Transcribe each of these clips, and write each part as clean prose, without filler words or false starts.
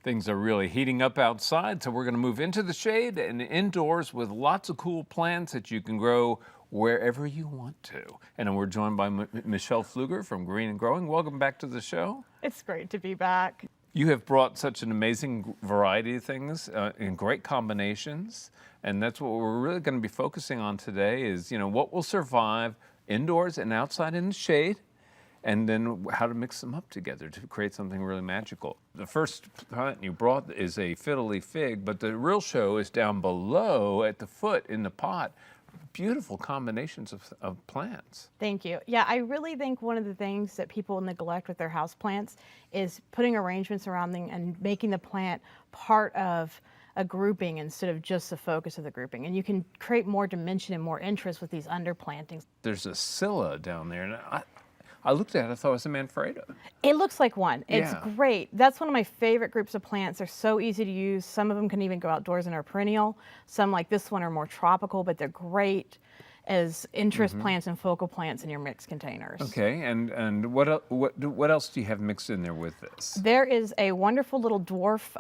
Things are really heating up outside, so we're going to move into the shade and indoors with lots of cool plants that you can grow wherever you want to. And we're joined by Michelle Pfluger from Green and Growing. Welcome back to the show. It's great to be back. You have brought such an amazing variety of things in great combinations, and that's what we're really going to be focusing on today is, what will survive indoors and outside in the shade, and then how to mix them up together to create something really magical. The first plant you brought is a fiddly fig, but the real show is down below at the foot in the pot. Beautiful combinations of plants. Thank you. Yeah, I really think one of the things that people neglect with their houseplants is putting arrangements around them and making the plant part of a grouping instead of just the focus of the grouping. And you can create more dimension and more interest with these underplantings. There's a Scilla down there, and I looked at it, I thought it was a Manfredo. It looks like one. It's Yeah. great. That's one of my favorite groups of plants. They're so easy to use. Some of them can even go outdoors and are perennial. Some like this one are more tropical, but they're great as interest plants and focal plants in your mixed containers. Okay, and what else do you have mixed in there with this? There is a wonderful little dwarf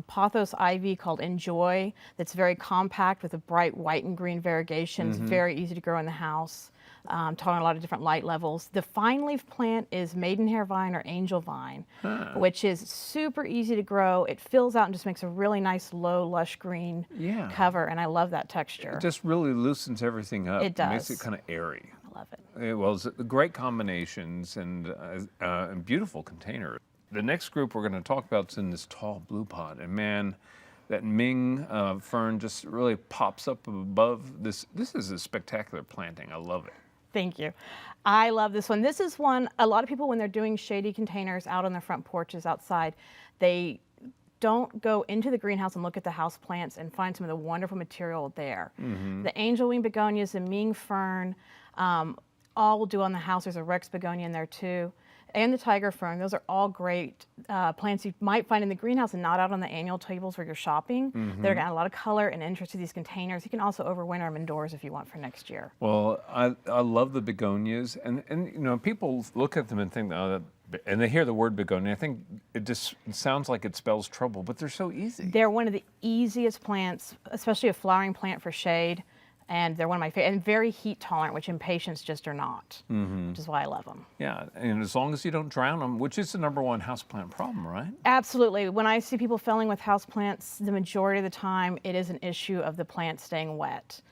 pothos ivy called Enjoy that's very compact with a bright white and green variegation. It's very easy to grow in the house. Tolerant a lot of different light levels. The fine leaf plant is maidenhair vine or angel vine, which is super easy to grow. It fills out and just makes a really nice low lush green cover, and I love that texture. It just really loosens everything up. It does. Makes it kind of airy. I love it. Well, it's great combinations and beautiful container. The next group we're going to talk about is in this tall blue pot, and man, that Ming fern just really pops up above this. This is a spectacular planting. I love it. Thank you. I love this one. This is one, a lot of people when they're doing shady containers out on their front porches outside, they don't go into the greenhouse and look at the house plants and find some of the wonderful material there. The angel wing begonias, the Ming fern, all will do on the house. There's a Rex begonia in there too. And the tiger fern. Those are all great plants you might find in the greenhouse and not out on the annual tables where you're shopping. They're got a lot of color and interest to these containers. You can also overwinter them indoors if you want for next year. Well, I love the begonias, and people look at them and think, oh, and they hear the word begonia. I think it just sounds like it spells trouble, but they're so easy. They're one of the easiest plants, especially a flowering plant for shade. And they're one of my favorite, and very heat tolerant, which impatiens just are not, which is why I love them. Yeah, and as long as you don't drown them, which is the #1 houseplant problem, right? Absolutely. When I see people filling with houseplants, the majority of the time it is an issue of the plant staying wet.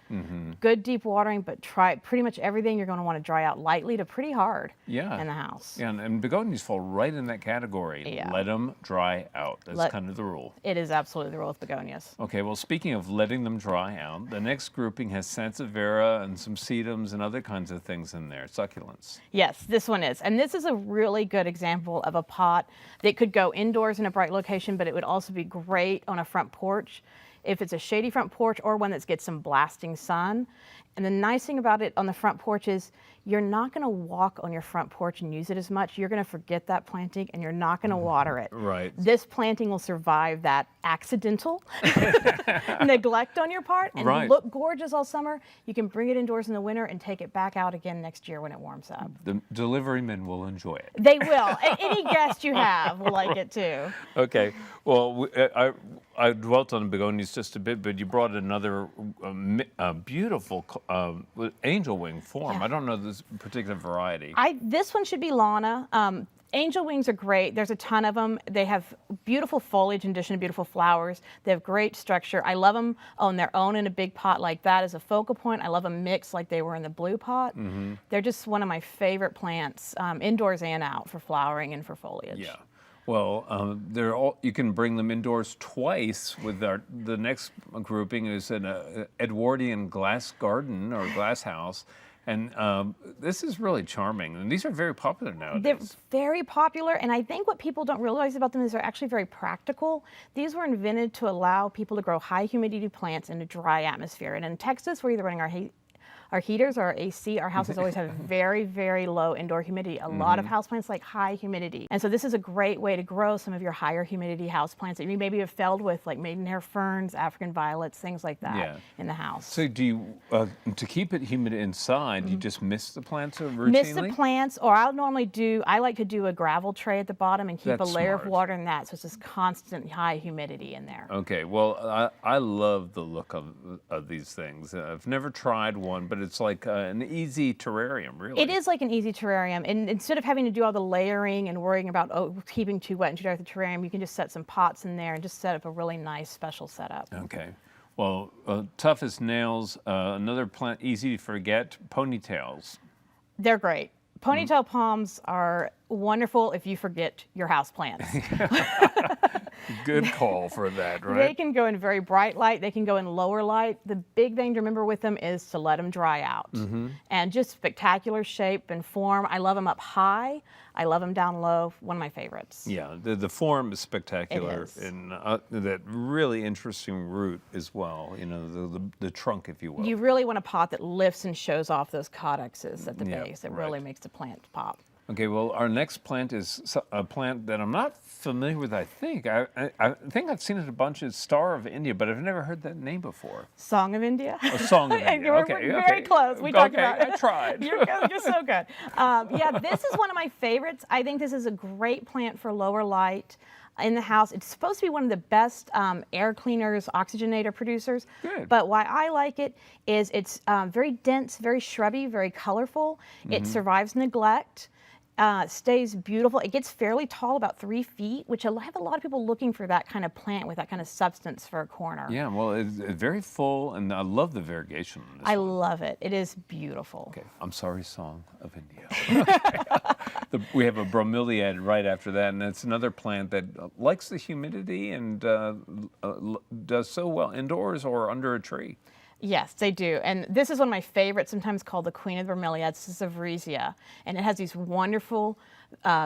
Good deep watering, but try pretty much everything you're going to want to dry out lightly to pretty hard in the house. Yeah, and begonias fall right in that category. Yeah. Let them dry out. That's kind of the rule. It is absolutely the rule with begonias. Okay, well, speaking of letting them dry out, the next grouping has sansevieria and some sedums and other kinds of things in there, succulents. Yes, this one is. And this is a really good example of a pot that could go indoors in a bright location, but it would also be great on a front porch if it's a shady front porch or one that gets some blasting sun. And the nice thing about it on the front porch is you're not going to walk on your front porch and use it as much. You're going to forget that planting and you're not going to water it. Right. This planting will survive that accidental neglect on your part and look gorgeous all summer. You can bring it indoors in the winter and take it back out again next year when it warms up. The delivery men will enjoy it. They will. Any guest you have will like it too. Okay. Well, I dwelt on begonias just a bit, but you brought another beautiful angel wing form. I don't know this particular variety. This one should be Lana. Angel wings are great. There's a ton of them. They have beautiful foliage in addition to beautiful flowers. They have great structure. I love them on their own in a big pot like that as a focal point. I love them mixed like they were in the blue pot. They're just one of my favorite plants, indoors and out for flowering and for foliage. Yeah. Well, you can bring them indoors twice with the next grouping is an Edwardian glass garden or glass house. And this is really charming. And these are very popular nowadays. They're very popular. And I think what people don't realize about them is they're actually very practical. These were invented to allow people to grow high humidity plants in a dry atmosphere. And in Texas, we're either running our heaters or our AC, our houses always have very, very low indoor humidity. A lot of houseplants like high humidity. And so this is a great way to grow some of your higher humidity houseplants that you maybe have filled with, like maidenhair ferns, African violets, things like that in the house. So do you, to keep it humid inside, you just mist the plants routinely? Mist the plants, or I like to do a gravel tray at the bottom and keep That's a layer of smart. water in that, so it's just constant high humidity in there. Okay, well, I love the look of these things. I've never tried one, but it's like an easy terrarium, really. It is like an easy terrarium, and instead of having to do all the layering and worrying about keeping too wet and too dry with the terrarium, you can just set some pots in there and just set up a really nice special setup. Okay. Well, tough as nails. Another plant, easy to forget, ponytails. They're great. Ponytail palms are wonderful if you forget your house plants. Good call for that, They right? can go in very bright light. They can go in lower light. The big thing to remember with them is to let them dry out. And just spectacular shape and form. I love them up high. I love them down low. One of my favorites. Yeah, the form is spectacular, is. and that really interesting root as well. You know, the trunk, if you will. You really want a pot that lifts and shows off those cauduxes at the Yeah, base. It really right. makes the plant pop. Okay, well, our next plant is a plant that I'm not familiar with, I think. I think I've seen it a bunch. It's Star of India, but I've never heard that name before. Song of India. A Song of India. We're Okay, very close. We talked about it. I tried. You're so good. Yeah, this is one of my favorites. I think this is a great plant for lower light in the house. It's supposed to be one of the best air cleaners, oxygenator producers. Good. But why I like it is it's very dense, very shrubby, very colorful. It survives neglect. Stays beautiful. It gets fairly tall, about 3 feet, which I have a lot of people looking for that kind of plant with that kind of substance for a corner. Yeah, well, it's very full, and I love the variegation on this I one. love it. It is beautiful. Okay, I'm sorry, Song of India. We have a bromeliad right after that, and it's another plant that likes the humidity and does so well indoors or under a tree. Yes, they do. And this is one of my favorites, sometimes called the Queen of the Bromeliads. This is a Vriesia. And it has these wonderful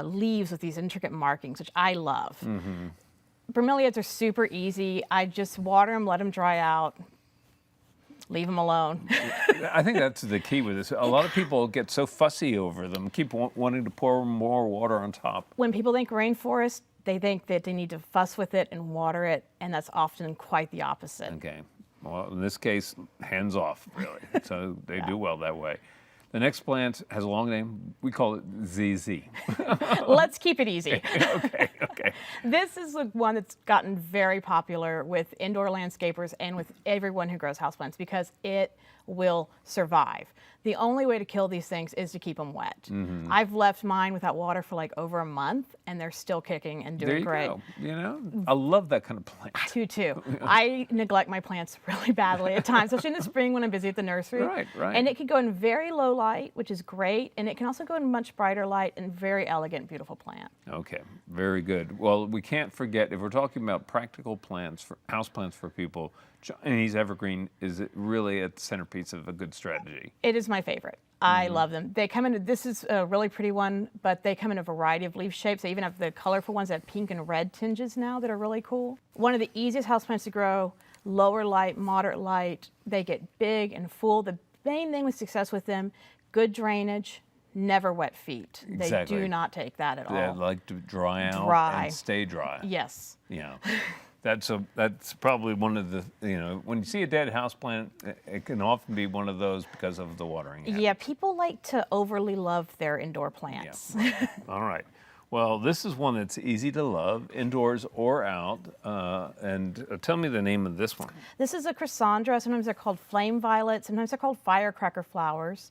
leaves with these intricate markings, which I love. Bromeliads are super easy. I just water them, let them dry out, leave them alone. I think that's the key with this. A lot of people get so fussy over them, keep wanting to pour more water on top. When people think rainforest, they think that they need to fuss with it and water it, and that's often quite the opposite. Okay. Well, in this case, hands off, really. So they do well that way. The next plant has a long name. We call it ZZ. Let's keep it easy. Okay. This is the one that's gotten very popular with indoor landscapers and with everyone who grows houseplants because it will survive. The only way to kill these things is to keep them wet. I've left mine without water for like over a month, and they're still kicking and doing There you great. go. You know, I love that kind of plant. I do too. I neglect my plants really badly at times, especially in the spring when I'm busy at the nursery. Right. And it can go in very low light, which is great, and it can also go in much brighter light and very elegant, beautiful plant. Okay, very good. Well, we can't forget, if we're talking about practical plants, for house plants for people, Chinese evergreen is really at the centerpiece of a good strategy. It is my favorite. I love them. They come in, this is a really pretty one, but they come in a variety of leaf shapes. They even have the colorful ones that have pink and red tinges now that are really cool. One of the easiest houseplants to grow, lower light, moderate light. They get big and full. The main thing with success with them, good drainage, never wet feet. Exactly. They do not take that at They all. like to dry out Dry. and stay dry. Yes. Yeah. That's probably one of the, when you see a dead house plant, it can often be one of those because of the watering habit. Yeah, people like to overly love their indoor plants. All right. Well, this is one that's easy to love, indoors or out. And tell me the name of this one. This is a Chrysandra. Sometimes they're called flame violet. Sometimes they're called firecracker flowers.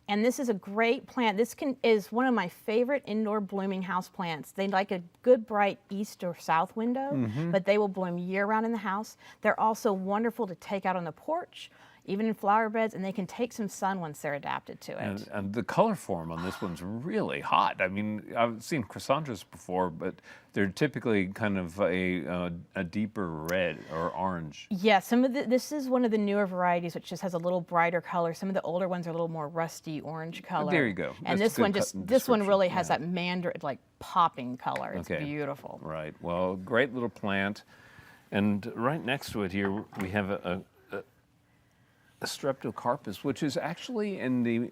And this is a great plant. This is one of my favorite indoor blooming house plants. They like a good bright east or south window, but they will bloom year round in the house. They're also wonderful to take out on the porch, even in flower beds, and they can take some sun once they're adapted to it. And the color form on this one's really hot. I mean, I've seen Chrysandras before, but they're typically kind of a deeper red or orange. Yeah, this is one of the newer varieties, which just has a little brighter color. Some of the older ones are a little more rusty orange color. There you go. And That's this a one good this one description, really has yeah. that mandarin, like popping color. It's Okay. beautiful. Right. Well, great little plant. And right next to it here, we have a Streptocarpus, which is actually in the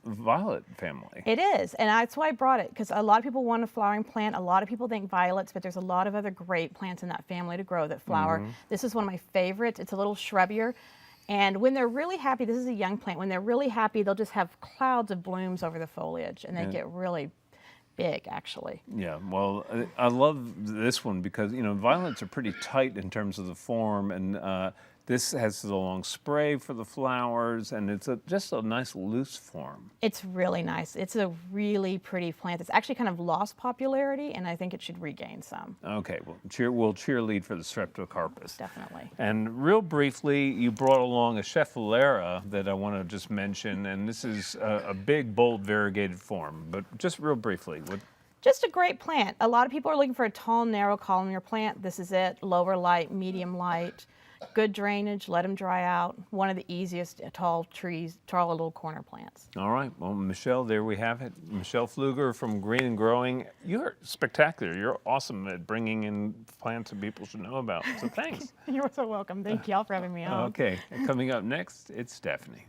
violet family. It is, and that's why I brought it, because a lot of people want a flowering plant. A lot of people think violets, but there's a lot of other great plants in that family to grow that flower. This is one of my favorites. It's a little shrubbier. And when they're really happy, this is a young plant, when they're really happy, they'll just have clouds of blooms over the foliage, and they get really big, actually. Yeah, well, I love this one because, violets are pretty tight in terms of the form, and this has the long spray for the flowers, and it's just a nice loose form. It's really nice. It's a really pretty plant. It's actually kind of lost popularity, and I think it should regain some. Okay, well, we'll cheerlead for the Streptocarpus. Definitely. And real briefly, you brought along a Schefflera that I want to just mention, and this is a big, bold, variegated form, but just real briefly. Just a great plant. A lot of people are looking for a tall, narrow columnar plant. This is it. Lower light, medium light, good drainage, let them dry out. One of the easiest tall little corner plants. All right, well, Michelle, there we have it. Michelle Pfluger from Green and Growing. You're spectacular. You're awesome at bringing in plants that people should know about, so thanks. You're so welcome. Thank you all for having me on. Okay, coming up next, it's Stephanie.